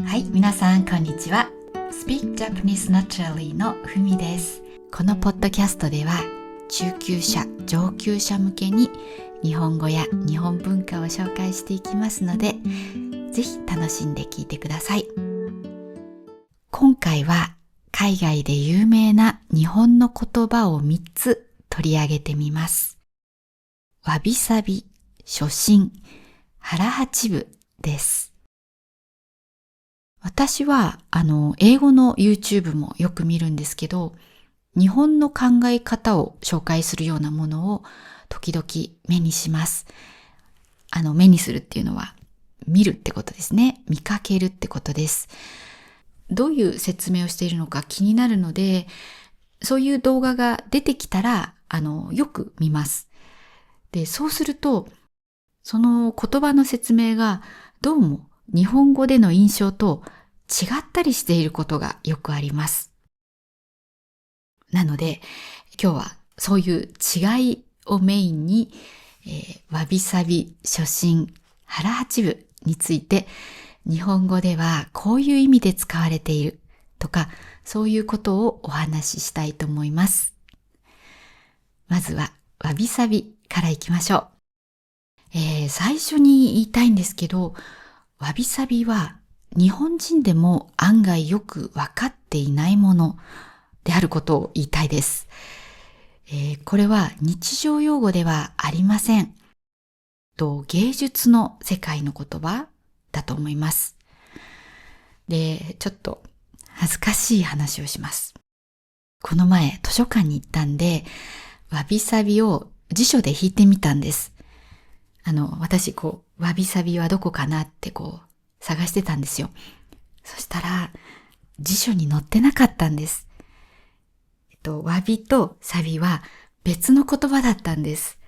はい、皆さんこんにちは。Speak Japanese Naturally のふみです。このポッドキャストでは中級者、上級者向けに日本語や日本文化を紹介していきますので、ぜひ楽しんで聞いてください。今回は海外で有名な日本の言葉を3つ取り上げてみます。わびさび、初心、腹八分です。私は英語の YouTube もよく見るんですけど、日本の考え方を紹介するようなものを時々目にします。目にするっていうのは見るってことですね。見かけるってことです。どういう説明をしているのか気になるので、そういう動画が出てきたら、よく見ます。で、そうすると、その言葉の説明がどうも日本語での印象と違ったりしていることがよくあります。なので今日はそういう違いをメインに、わびさび、初心、腹八分について日本語ではこういう意味で使われているとかそういうことをお話ししたいと思います。まずはわびさびからいきましょう。最初に言いたいんですけど、わびさびは日本人でも案外よくわかっていないものであることを言いたいです。これは日常用語ではありません。芸術の世界の言葉だと思います。で、ちょっと恥ずかしい話をします。この前図書館に行ったんで、わびさびを辞書で引いてみたんです。私、わびさびはどこかなって探してたんですよ。そしたら、辞書に載ってなかったんです。わびとさびは別の言葉だったんです。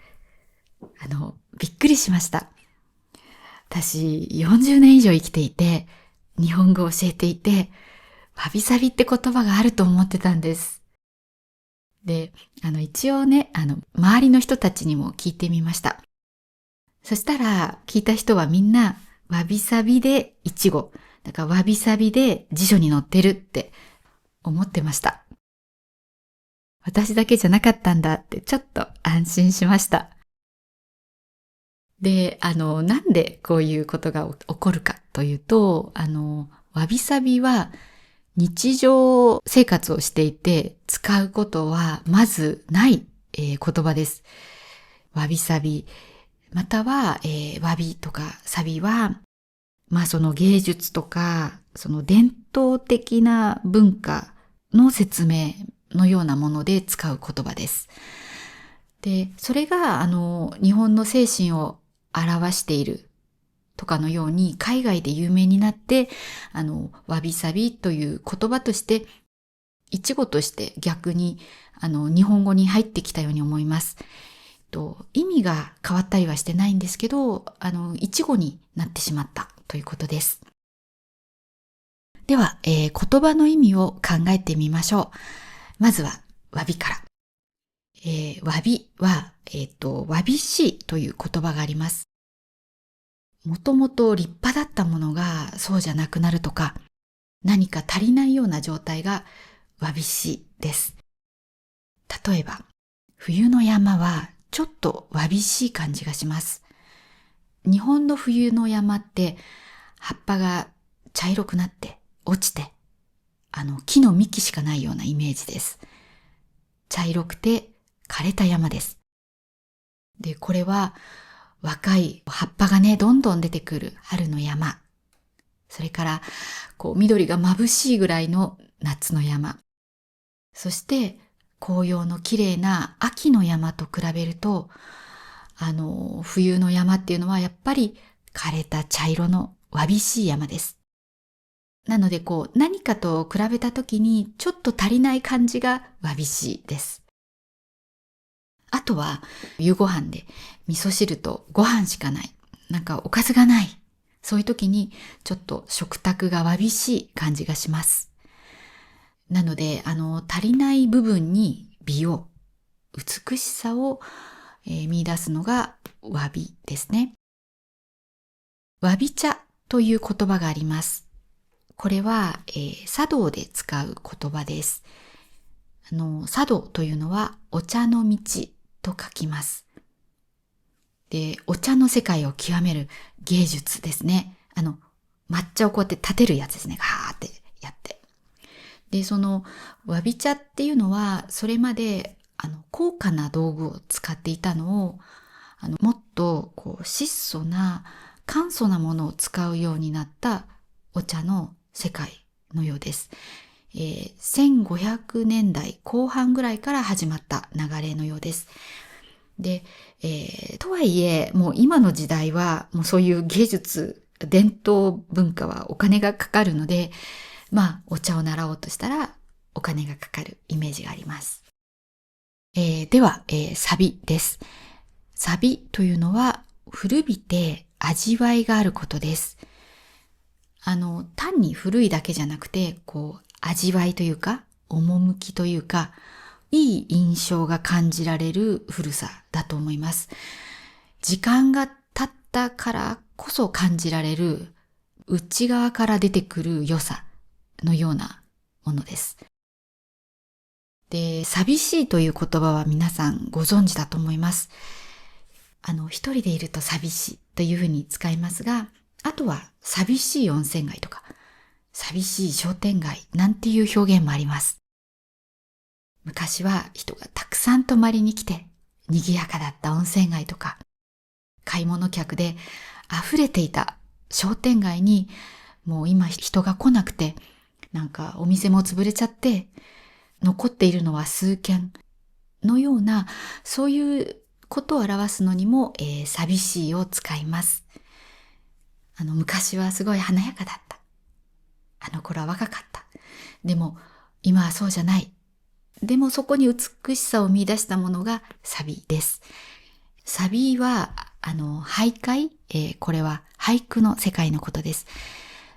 びっくりしました。私、40年以上生きていて、日本語を教えていて、わびさびって言葉があると思ってたんです。で、一応ね、周りの人たちにも聞いてみました。そしたら聞いた人はみんなわびさびでいちご、だからわびさびで辞書に載ってるって思ってました。私だけじゃなかったんだってちょっと安心しました。で、なんでこういうことが起こるかというと、わびさびは日常生活をしていて使うことはまずない、言葉です。わびさび。または、わびとかさびは、その芸術とか、その伝統的な文化の説明のようなもので使う言葉です。で、それが、日本の精神を表しているとかのように、海外で有名になって、わびさびという言葉として、一語として逆に、日本語に入ってきたように思います。意味が変わったりはしてないんですけど、一語になってしまったということです。では、言葉の意味を考えてみましょう。まずは、わびから。わびは、わびしいという言葉があります。もともと立派だったものがそうじゃなくなるとか、何か足りないような状態がわびしいです。例えば、冬の山はちょっとわびしい感じがします。日本の冬の山って葉っぱが茶色くなって落ちて、木の幹しかないようなイメージです。茶色くて枯れた山です。で、これは若い葉っぱがね、どんどん出てくる春の山。それから、緑が眩しいぐらいの夏の山。そして、紅葉の綺麗な秋の山と比べると、冬の山っていうのはやっぱり枯れた茶色のわびしい山です。なので何かと比べたときにちょっと足りない感じがわびしいです。あとは夕ご飯で味噌汁とご飯しかない。なんかおかずがない。そういう時にちょっと食卓がわびしい感じがします。なので足りない部分に美容、美しさを、見出すのがわびですね。わび茶という言葉があります。これは、茶道で使う言葉です。茶道というのはお茶の道と書きます。で、お茶の世界を極める芸術ですね。抹茶をこうやって立てるやつですね。ガーってやって。で、その、わび茶っていうのは、それまで、高価な道具を使っていたのを、もっと、質素な、簡素なものを使うようになったお茶の世界のようです。1500年代後半ぐらいから始まった流れのようです。で、とはいえ、もう今の時代は、もうそういう芸術、伝統文化はお金がかかるので、お茶を習おうとしたらお金がかかるイメージがあります。では、サビです。サビというのは古びて味わいがあることです。単に古いだけじゃなくて、味わいというか、趣というか、いい印象が感じられる古さだと思います。時間が経ったからこそ感じられる内側から出てくる良さのようなものです。で、寂しいという言葉は皆さんご存知だと思います。一人でいると寂しいというふうに使いますが、あとは寂しい温泉街とか、寂しい商店街なんていう表現もあります。昔は人がたくさん泊まりに来て、賑やかだった温泉街とか、買い物客で溢れていた商店街に、もう今人が来なくて、なんかお店も潰れちゃって、残っているのは数軒のような、そういうことを表すのにも、寂しいを使います。昔はすごい華やかだった。あの頃は若かった。でも今はそうじゃない。でもそこに美しさを見出したものがサビです。サビは、俳諧、これは俳句の世界のことです。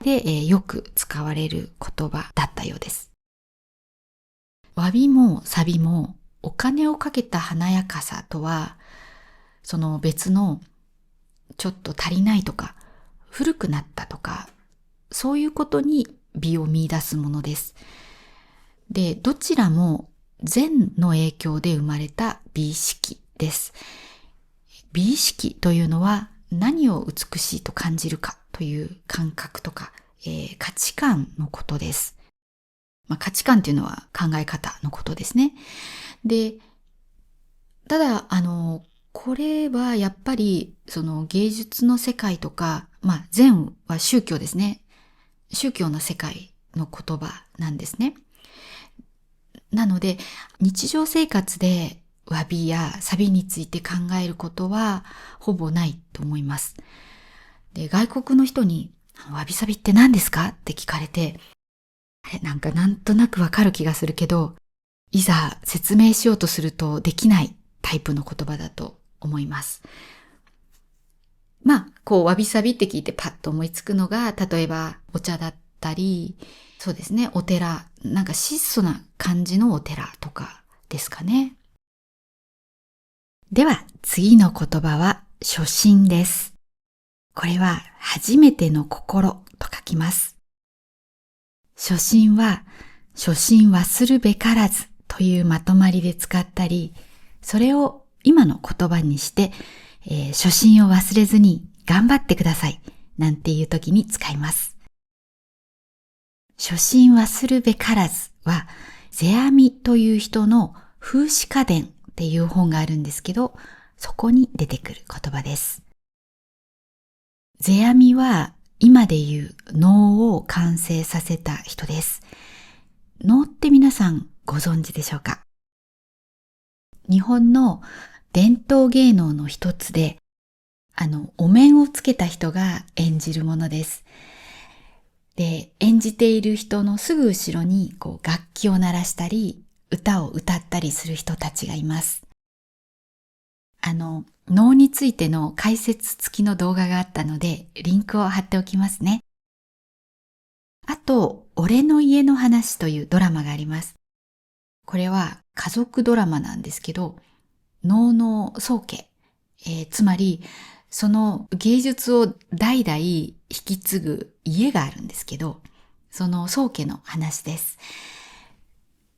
で、よく使われる言葉だったようです。わびもサビもお金をかけた華やかさとは、その別のちょっと足りないとか、古くなったとか、そういうことに美を見出すものです。で、どちらも禅の影響で生まれた美意識です。美意識というのは何を美しいと感じるかという感覚とか、価値観のことです。価値観というのは考え方のことですね。で、ただ、これはやっぱりその芸術の世界とか、禅は宗教ですね。宗教の世界の言葉なんですね。なので、日常生活で詫びやサビについて考えることはほぼないと思います。で、外国の人に、詫びサビって何ですかって聞かれて、なんとなくわかる気がするけど、いざ説明しようとするとできないタイプの言葉だと思います。わびさびって聞いてパッと思いつくのが、例えばお茶だったり、そうですね、お寺、なんか質素な感じのお寺とかですかね。では次の言葉は初心です。これは初めての心と書きます。初心は初心忘るべからずというまとまりで使ったり、それを今の言葉にして、初心を忘れずに頑張ってくださいなんていう時に使います。初心忘るべからずは世阿弥という人の風刺家伝っていう本があるんですけど、そこに出てくる言葉です。世阿弥は今でいう能を完成させた人です。能って皆さんご存知でしょうか？日本の伝統芸能の一つで、お面をつけた人が演じるものです。で、演じている人のすぐ後ろに楽器を鳴らしたり、歌を歌ったりする人たちがいます。能についての解説付きの動画があったので、リンクを貼っておきますね。あと、俺の家の話というドラマがあります。これは家族ドラマなんですけど、能の宗家、つまりその芸術を代々引き継ぐ家があるんですけど、その宗家の話です。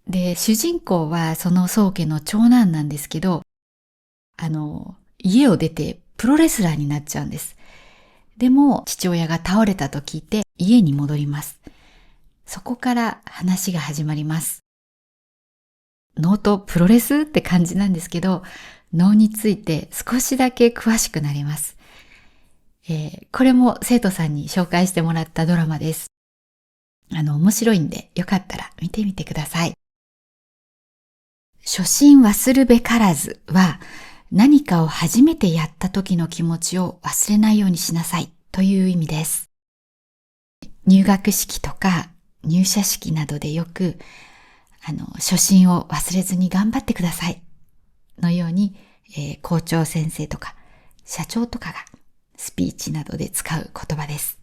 で、主人公はその宗家の長男なんですけど、家を出てプロレスラーになっちゃうんです。でも、父親が倒れたと聞いて家に戻ります。そこから話が始まります。能とプロレスって感じなんですけど、能について少しだけ詳しくなります。これも生徒さんに紹介してもらったドラマです。面白いんでよかったら見てみてください。初心忘るべからずは、何かを初めてやった時の気持ちを忘れないようにしなさいという意味です。入学式とか入社式などでよく、初心を忘れずに頑張ってくださいのように、校長先生とか社長とかがスピーチなどで使う言葉です。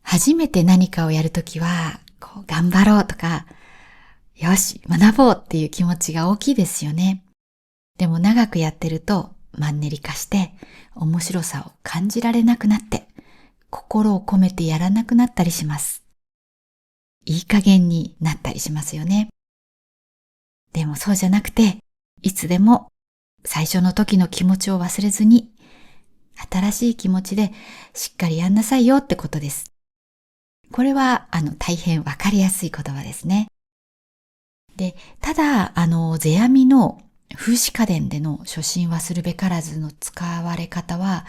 初めて何かをやるときは、頑張ろうとか、よし、学ぼうっていう気持ちが大きいですよね。でも長くやってるとマンネリ化して面白さを感じられなくなって心を込めてやらなくなったりします。いい加減になったりしますよね。でもそうじゃなくて、いつでも最初の時の気持ちを忘れずに新しい気持ちでしっかりやんなさいよってことです。これは大変わかりやすい言葉ですね。で、ただ世阿弥の風刺家電での初心忘るべからずの使われ方は、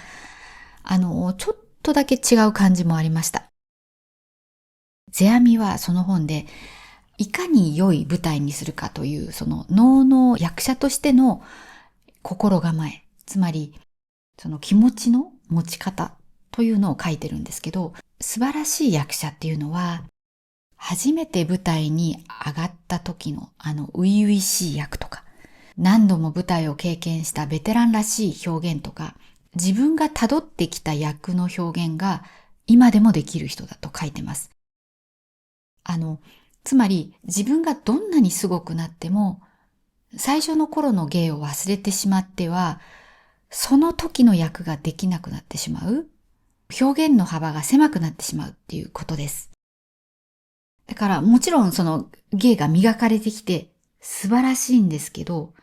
ちょっとだけ違う感じもありました。世阿弥はその本で、いかに良い舞台にするかという、その能の役者としての心構え、つまり、その気持ちの持ち方というのを書いてるんですけど、素晴らしい役者っていうのは、初めて舞台に上がった時の初々しい役とか、何度も舞台を経験したベテランらしい表現とか、自分が辿ってきた役の表現が今でもできる人だと書いてます。つまり自分がどんなにすごくなっても、最初の頃の芸を忘れてしまっては、その時の役ができなくなってしまう。表現の幅が狭くなってしまうっていうことです。だからもちろんその芸が磨かれてきて素晴らしいんですけど、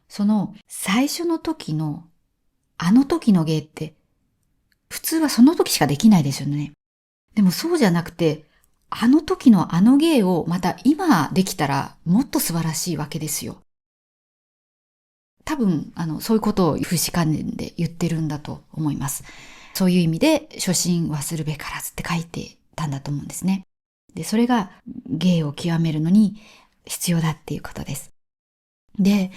その最初の時の時の芸って普通はその時しかできないですよね。でもそうじゃなくて、時の芸をまた今できたらもっと素晴らしいわけですよ。多分、そういうことを風刺観念で言ってるんだと思います。そういう意味で、初心忘るべからずって書いてたんだと思うんですね。で、それが芸を極めるのに必要だっていうことです。で、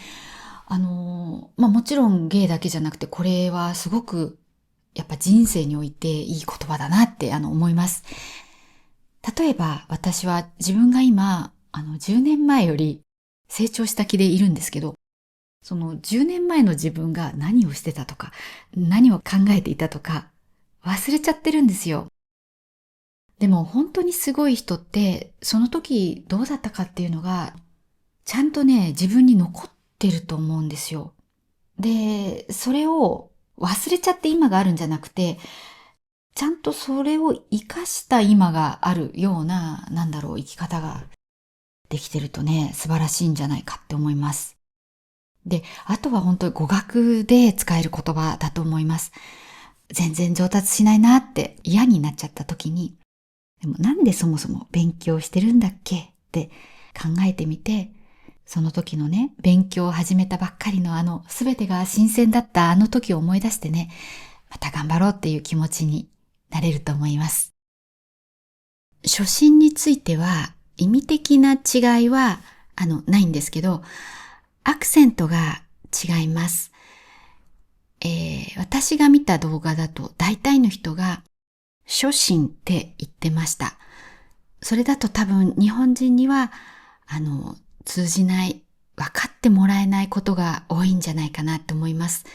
もちろん芸だけじゃなくて、これはすごくやっぱ人生においていい言葉だなって思います。例えば私は自分が今、10年前より成長した気でいるんですけど、その10年前の自分が何をしてたとか、何を考えていたとか、忘れちゃってるんですよ。でも本当にすごい人って、その時どうだったかっていうのが、ちゃんとね、自分に残ってると思うんですよ。で、それを忘れちゃって今があるんじゃなくて、ちゃんとそれを活かした今があるような、生き方ができてるとね、素晴らしいんじゃないかって思います。で、あとは本当に語学で使える言葉だと思います。全然上達しないなって嫌になっちゃった時に、でもなんでそもそも勉強してるんだっけって考えてみて、その時のね、勉強を始めたばっかりの全てが新鮮だった時を思い出してね、また頑張ろうっていう気持ちになれると思います。初心については意味的な違いはないんですけど、アクセントが違います。私が見た動画だと大体の人が初心って言ってました。それだと多分日本人には通じない、分かってもらえないことが多いんじゃないかなと思います。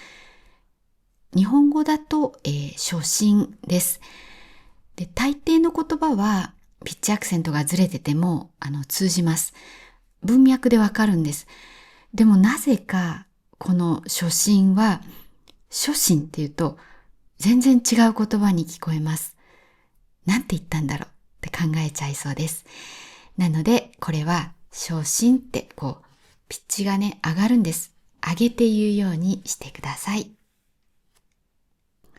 日本語だと、初心です。で、大抵の言葉はピッチアクセントがずれてても通じます。文脈でわかるんです。でもなぜかこの初心は初心って言うと全然違う言葉に聞こえます。なんて言ったんだろうっって考えちゃいそうです。なので、これは昇進ってピッチがね、上がるんです。上げて言うようにしてください。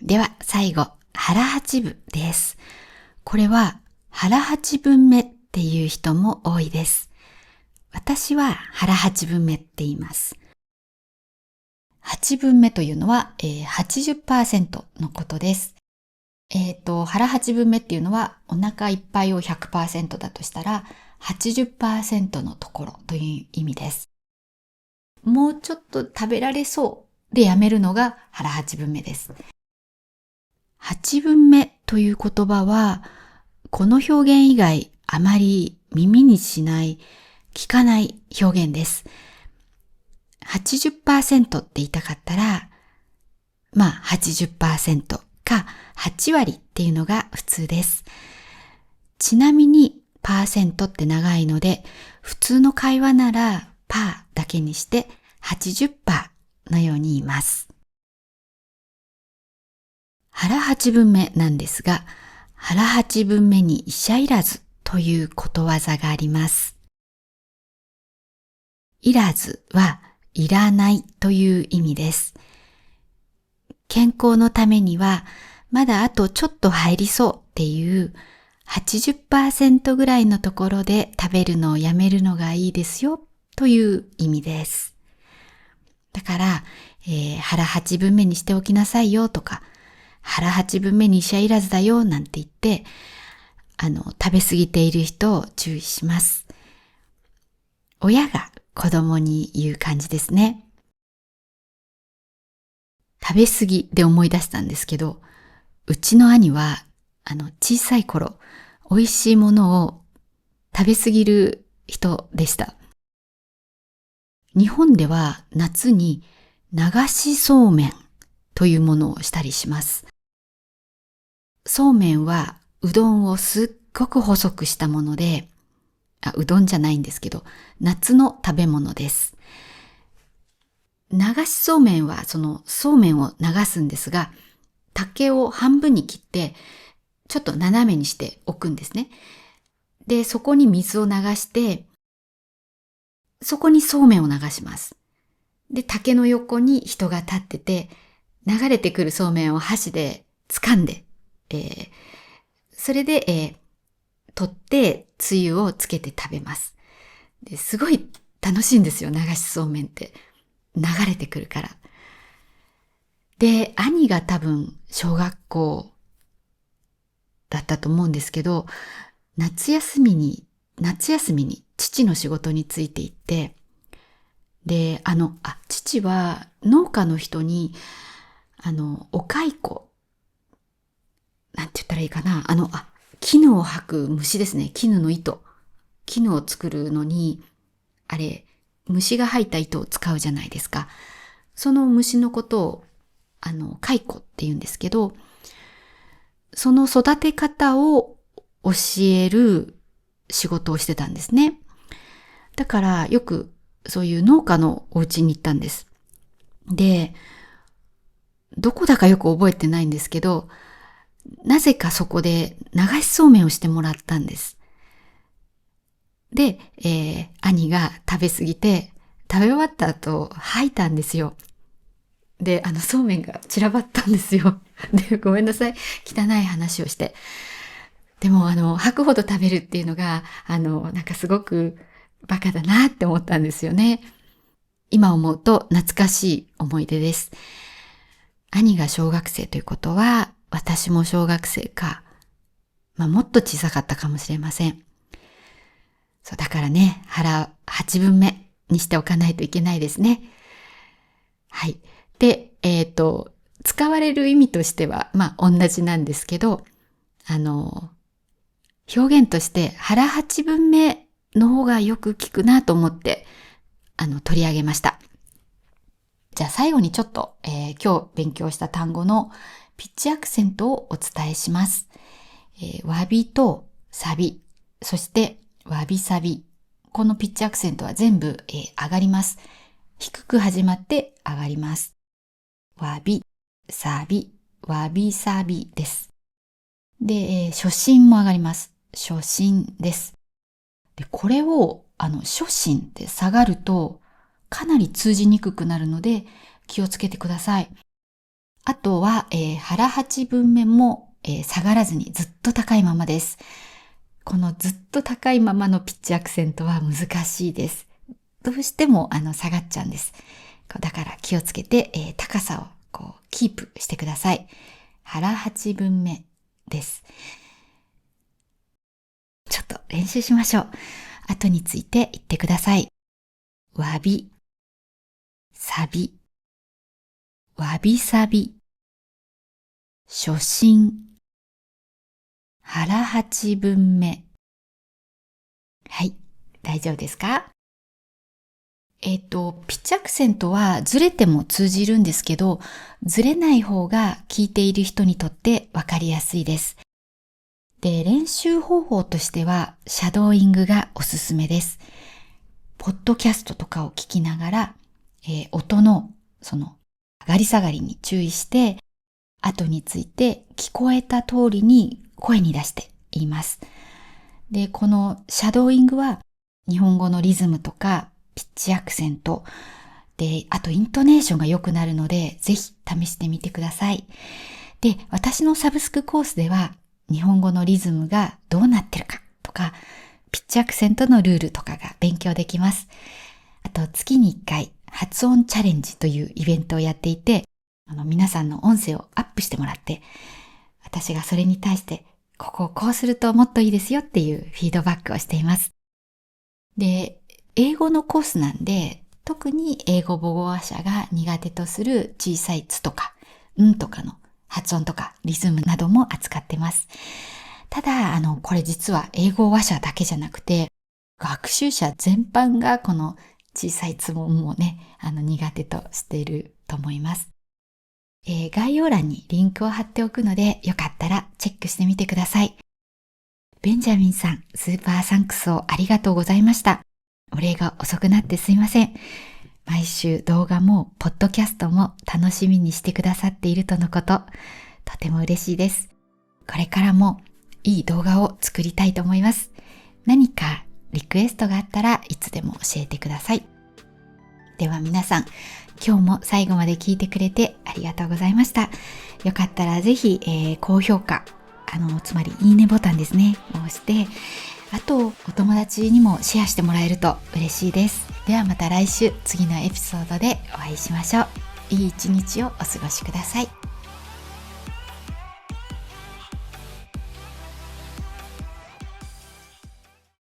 では、最後、腹八分です。これは腹八分目っていう人も多いです。私は腹八分目って言います。8分目というのは、80% のことです。腹8分目っていうのはお腹いっぱいを 100% だとしたら 80% のところという意味です。もうちょっと食べられそうでやめるのが腹8分目です。8分目という言葉はこの表現以外あまり耳にしない、聞かない表現です。80% って言いたかったら、80% か8割っていうのが普通です。ちなみにパーセントって長いので、普通の会話ならパーだけにして 80% のように言います。腹8分目なんですが、腹8分目に医者いらずということわざがあります。いらずはいらないという意味です。健康のためにはまだあとちょっと入りそうっていう80% ぐらいのところで食べるのをやめるのがいいですよという意味です。だから、腹8分目にしておきなさいよとか、腹8分目に医者いらずだよなんて言って、食べ過ぎている人を注意します。親が子供に言う感じですね。食べ過ぎで思い出したんですけど、うちの兄は、小さい頃、美味しいものを食べ過ぎる人でした。日本では夏に流しそうめんというものをしたりします。そうめんはうどんをすっごく細くしたもので、うどんじゃないんですけど、夏の食べ物です。流しそうめんはそのそうめんを流すんですが、竹を半分に切ってちょっと斜めにしておくんですね。で、そこに水を流して、そこにそうめんを流します。で、竹の横に人が立ってて、流れてくるそうめんを箸で掴んで、それで、取ってつゆをつけて食べます。ですごい楽しいんですよ、流しそうめんって。流れてくるから。で、兄が多分小学校だったと思うんですけど、夏休みに父の仕事について行って、で、父は農家の人に、お蚕、なんて言ったらいいかな、絹を履く虫ですね。絹の糸。絹を作るのに、虫が吐いた糸を使うじゃないですか。その虫のことを、蚕って言うんですけど、その育て方を教える仕事をしてたんですね。だからよくそういう農家のお家に行ったんです。で、どこだかよく覚えてないんですけど、なぜかそこで流しそうめんをしてもらったんです。で、兄が食べ過ぎて、食べ終わった後吐いたんですよ。で、そうめんが散らばったんですよ。で、ごめんなさい。汚い話をして。でも、吐くほど食べるっていうのが、なんかすごくバカだなって思ったんですよね。今思うと懐かしい思い出です。兄が小学生ということは、私も小学生か、もっと小さかったかもしれません。そう、だからね、腹8分目にしておかないといけないですね。はい。で、使われる意味としては、同じなんですけど、表現として腹8分目の方がよく聞くなと思って、取り上げました。じゃあ最後にちょっと、今日勉強した単語のピッチアクセントをお伝えします。わびとサビ、そしてわびサビ。このピッチアクセントは全部、上がります。低く始まって上がります。わび、サビ、わびサビです。で、初心も上がります。初心です。で、これを、初心って下がると、かなり通じにくくなるので、気をつけてください。あとは、腹八分目も、下がらずにずっと高いままです。このずっと高いままのピッチアクセントは難しいです。どうしても下がっちゃうんです。だから気をつけて、高さをキープしてください。腹八分目です。ちょっと練習しましょう。後について言ってください。わび、さび、わびさび、初心、腹八分目。はい、大丈夫ですか？ピッチアクセントはずれても通じるんですけど、ずれない方が聞いている人にとってわかりやすいです。で、練習方法としては、シャドーイングがおすすめです。ポッドキャストとかを聞きながら、音の上がり下がりに注意して、後について聞こえた通りに声に出して言います。で、このシャドーイングは日本語のリズムとかピッチアクセントで、あとイントネーションが良くなるので、ぜひ試してみてください。で、私のサブスクコースでは日本語のリズムがどうなってるかとか、ピッチアクセントのルールとかが勉強できます。あと月に1回発音チャレンジというイベントをやっていて、皆さんの音声をアップしてもらって、私がそれに対して、ここをこうするともっといいですよっていうフィードバックをしています。で、英語のコースなんで、特に英語母語話者が苦手とする小さいつとか、んとかの発音とかリズムなども扱ってます。ただ、これ実は英語話者だけじゃなくて、学習者全般がこの小さいつもね、苦手としていると思います。概要欄にリンクを貼っておくので、よかったらチェックしてみてください。ベンジャミンさん、スーパーサンクスをありがとうございました。お礼が遅くなってすいません。毎週動画もポッドキャストも楽しみにしてくださっているとのこと、とても嬉しいです。これからもいい動画を作りたいと思います。何かリクエストがあったらいつでも教えてください。では皆さん、今日も最後まで聞いてくれてありがとうございました。よかったらぜひ、高評価、つまりいいねボタンですね、を押して、あとお友達にもシェアしてもらえると嬉しいです。ではまた来週次のエピソードでお会いしましょう。いい一日をお過ごしください。